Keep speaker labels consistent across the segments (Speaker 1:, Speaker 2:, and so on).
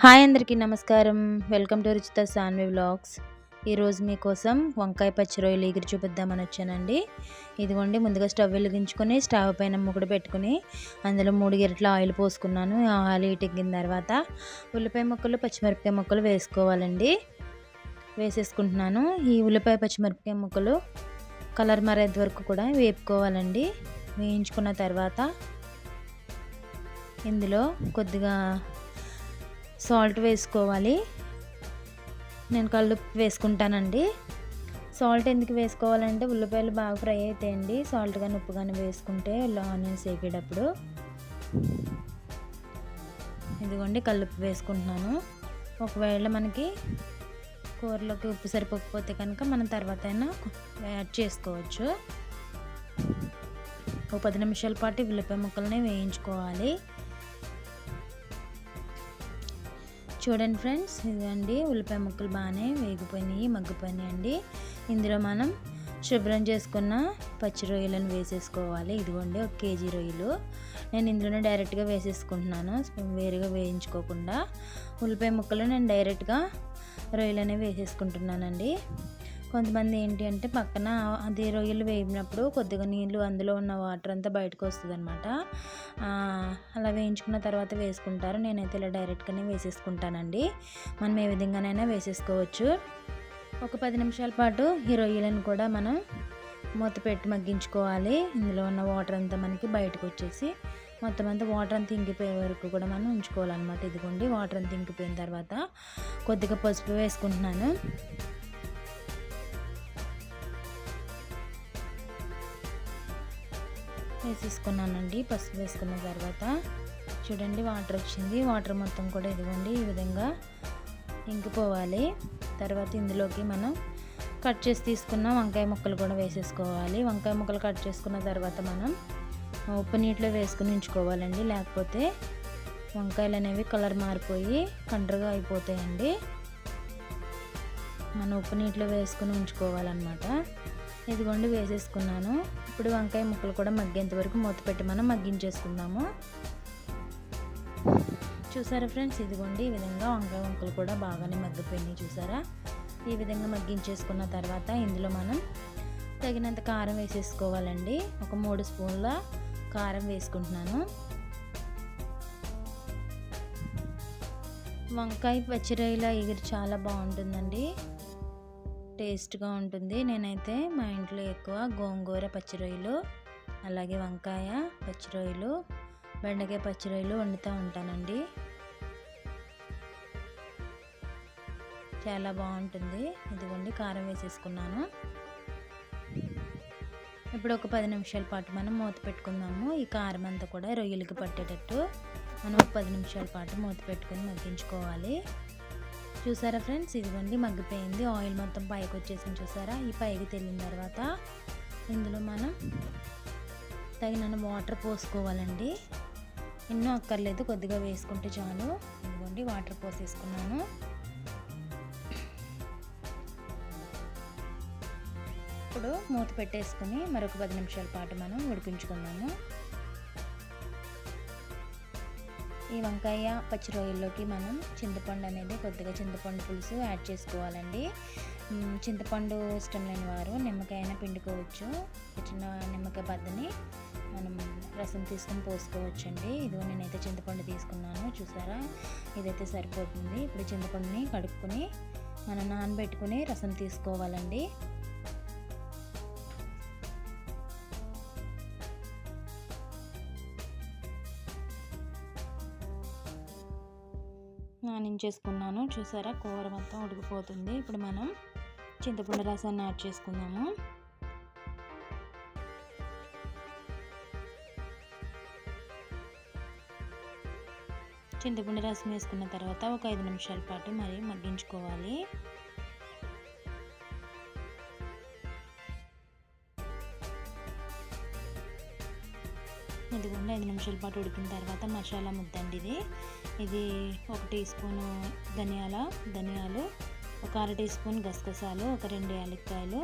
Speaker 1: Hi అందరికీ నమస్కారం. Welcome to Ruchitha Saanvi vlogs. ఈరోజు మీకోసం వంకాయ పచ్చి రొయ్యలు ఎగిరి చూపిద్దామని వచ్చానండి. ఇదిగోండి, ముందుగా స్టవ్ వెలిగించుకొని స్టవ్ పైన ముగ్గుడు పెట్టుకుని అందులో 3 గరిటెల ఆయిల్ పోసుకున్నాను. ఆయిల్ ఎక్కిన తర్వాత ఉల్లిపాయ ముక్కలు పచ్చిమిరపకాయ ముక్కలు వేసుకోవాలండి. వేసేసుకుంటున్నాను. ఈ ఉల్లిపాయ పచ్చిమిరపకాయ ముక్కలు కలర్ మారేంత వరకు కూడా వేపుకోవాలండి. వేయించుకున్న తర్వాత ఇందులో కొద్దిగా సాల్ట్ వేసుకోవాలి. నేను కల్లుప్పు వేసుకుంటానండి. సాల్ట్ ఎందుకు వేసుకోవాలంటే ఉల్లిపాయలు బాగా ఫ్రై అవుతాయండి. సాల్ట్ కానీ ఉప్పు కానీ వేసుకుంటే ఆనియన్స్ వేగేటప్పుడు. ఇదిగోండి, కల్లుప్పు వేసుకుంటున్నాను. ఒకవేళ మనకి కూరలోకి ఉప్పు సరిపోకపోతే కనుక మనం తర్వాత అయినా యాడ్ చేసుకోవచ్చు. ఒక 10 నిమిషాల పాటు ఉల్లిపాయ ముక్కల్ని వేయించుకోవాలి. చూడండి ఫ్రెండ్స్, ఇదండి ఉల్లిపాయ ముక్కలు బాగానే వేగిపోయినాయి, మగ్గిపోయినాయండి. ఇందులో మనం శుభ్రం చేసుకున్న పచ్చి రొయ్యలను వేసేసుకోవాలి. ఇదిగోండి, 1 కేజీ రొయ్యలు నేను ఇందులోనే డైరెక్ట్గా వేసేసుకుంటున్నాను, వేరుగా వేయించుకోకుండా. ఉల్లిపాయ ముక్కలు నేను డైరెక్ట్గా రొయ్యలనే వేసేసుకుంటున్నానండి. కొంతమంది ఏంటి అంటే పక్కన అది రొయ్యలు వేయినప్పుడు కొద్దిగా నీళ్ళు, అందులో ఉన్న వాటర్ అంతా బయటకు వస్తుంది అనమాట. అలా వేయించుకున్న తర్వాత వేసుకుంటారు. నేనైతే ఇలా డైరెక్ట్గానే వేసేసుకుంటానండి. మనం ఏ విధంగానైనా వేసేసుకోవచ్చు. ఒక 10 నిమిషాల పాటు ఈ రొయ్యలను కూడా మనం మూత పెట్టి మగ్గించుకోవాలి. ఇందులో ఉన్న వాటర్ అంతా మనకి బయటకు వచ్చేసి మొత్తం అంతా వాటర్ అంతా ఇంకిపోయే వరకు కూడా మనం ఉంచుకోవాలన్నమాట. ఇదిగోండి, వాటర్ అంతా ఇంకిపోయిన తర్వాత కొద్దిగా పసుపు వేసుకుంటున్నాను. వేసేసుకున్నానండి. పసుపు వేసుకున్న తర్వాత చూడండి, వాటర్ వచ్చింది. వాటర్ మొత్తం కూడా ఇదిగోండి ఈ విధంగా ఇంకిపోవాలి. తర్వాత ఇందులోకి మనం కట్ చేసి తీసుకున్న వంకాయ ముక్కలు కూడా వేసేసుకోవాలి. వంకాయ ముక్కలు కట్ చేసుకున్న తర్వాత మనం ఉప్పు నీటిలో వేసుకుని ఉంచుకోవాలండి. లేకపోతే వంకాయలు అనేవి కలర్ మారిపోయి కండ్రగా అయిపోతాయండి. మనం ఉప్పు నీటిలో వేసుకుని ఉంచుకోవాలన్నమాట. ఇదిగోండి, వేసేసుకున్నాను. ఇప్పుడు వంకాయ ముక్కలు కూడా మగ్గేంత వరకు మూత పెట్టి మనం మగ్గించేసుకుందాము. చూసారా ఫ్రెండ్స్, ఇదిగోండి ఈ విధంగా వంకాయ ముక్కలు కూడా బాగానే మగ్గిపోయినాయి. చూసారా, ఈ విధంగా మగ్గించేసుకున్న తర్వాత ఇందులో మనం తగినంత కారం వేసేసుకోవాలండి. ఒక 3 స్పూన్ల కారం వేసుకుంటున్నాను. వంకాయ పచ్చి రొయ్యల ఎగురు చాలా బాగుంటుందండి, టేస్ట్గా ఉంటుంది. నేనైతే మా ఇంట్లో ఎక్కువ గోంగూర పచ్చి రొయ్యలు, అలాగే వంకాయ పచ్చి రొయ్యలు, బెండకాయ పచ్చి రొయ్యలు వండుతూ ఉంటానండి. చాలా బాగుంటుంది. ఇదిగోండి, కారం వేసేసుకున్నాను. ఇప్పుడు ఒక 10 నిమిషాల పాటు మనం మూత పెట్టుకుందాము. ఈ కారం అంతా కూడా రొయ్యలకి పట్టేటట్టు మనం 10 నిమిషాల పాటు మూత పెట్టుకొని మగ్గించుకోవాలి. చూసారా ఫ్రెండ్స్, ఇదిగోండి మగ్గిపోయింది. ఆయిల్ మొత్తం పైకి వచ్చేసింది. చూసారా, ఈ పైకి తెల్లిన తర్వాత ఇందులో మనం తగినన్ని వాటర్ పోసుకోవాలండి. ఎన్నో అక్కర్లేదు, కొద్దిగా వేసుకుంటే చాలు. ఇదిగోండి, వాటర్ పోసేసుకున్నాను. ఇప్పుడు మూత పెట్టేసుకుని మరొక 10 నిమిషాల పాటు మనం ఉడికించుకుందాము. ఈ వంకాయ పచ్చి రొయ్యల్లోకి మనం చింతపండు అనేది కొద్దిగా చింతపండు పులుసు యాడ్ చేసుకోవాలండి. చింతపండు ఇష్టం లేని వారు నిమ్మకాయ అయినా పిండుకోవచ్చు. చిన్న నిమ్మకాయ బద్దని మనం రసం తీసుకొని పోసుకోవచ్చండి. ఇదిగో నేనైతే చింతపండు తీసుకున్నాను. చూసారా, ఇదైతే సరిపోతుంది. ఇప్పుడు చింతపండుని కడుక్కొని మనం నానబెట్టుకుని రసం తీసుకోవాలండి. నానించేసుకున్నాను. చూసారా, కూర మొత్తం ఉడికిపోతుంది. ఇప్పుడు మనం చింతపండు రసాన్ని యాడ్ చేసుకుందాము. చింతపండు రసం వేసుకున్న తర్వాత ఒక 5 నిమిషాల పాటు మరి మగ్గించుకోవాలి. ఇదిగోండి, 5 నిమిషాల పాటు ఉడికిన తర్వాత మసాలా ముద్దండి ఇది 1 టీ స్పూను ధనియాలు, ఒక 1/2 టీ స్పూన్ గసగసాలు, ఒక 2 యాలక్కాయలు,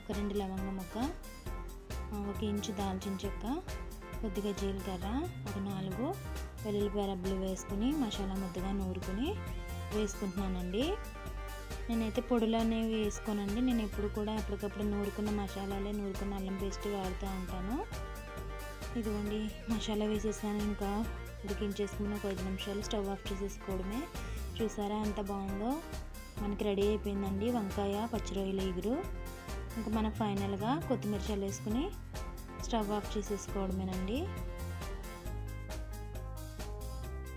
Speaker 1: ఒక 2 లవంగ మొక్క, 1 ఇంచు దాల్చిన చెక్క, కొద్దిగా జీలకర్ర, ఒక 4 వెల్లుల్లిపాయ రబ్బలు వేసుకుని మసాలా ముద్దగా నూరుకుని వేసుకుంటున్నానండి. నేనైతే పొడులు అనేవి వేసుకోనండి. నేను ఎప్పుడు కూడా అప్పటికప్పుడు నూరుకున్న మసాలాలే, నూరుకున్న అల్లం పేస్ట్ వాడుతూ ఉంటాను. ఇదిగోండి మసాలా వేసేసాను. ఇంకా ఉడికించేసుకుని ఒక 5 నిమిషాలు స్టవ్ ఆఫ్ చేసేసుకోవడమే. చూసారా ఎంత బాగుందో. మనకి రెడీ అయిపోయిందండి వంకాయ పచ్చి రొయ్యల ఇగురు. ఇంకా మనం ఫైనల్గా కొత్తిమీర చల్లేసుకుని స్టవ్ ఆఫ్ చేసేసుకోవడమేనండి.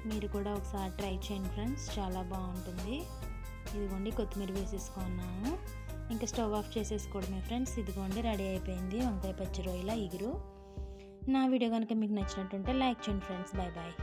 Speaker 1: మీరు కూడా ఒకసారి ట్రై చేయండి ఫ్రెండ్స్, చాలా బాగుంటుంది. ఇదిగోండి కొత్తిమీర వేసేసుకున్నాము. ఇంకా స్టవ్ ఆఫ్ చేసేసుకోవడమే ఫ్రెండ్స్. ఇదిగోండి రెడీ అయిపోయింది వంకాయ పచ్చి రొయ్యల ఇగురు. నా వీడియో కనుక మీకు నచ్చినట్టుంటే లైక్ చేయండి ఫ్రెండ్స్. Bye bye.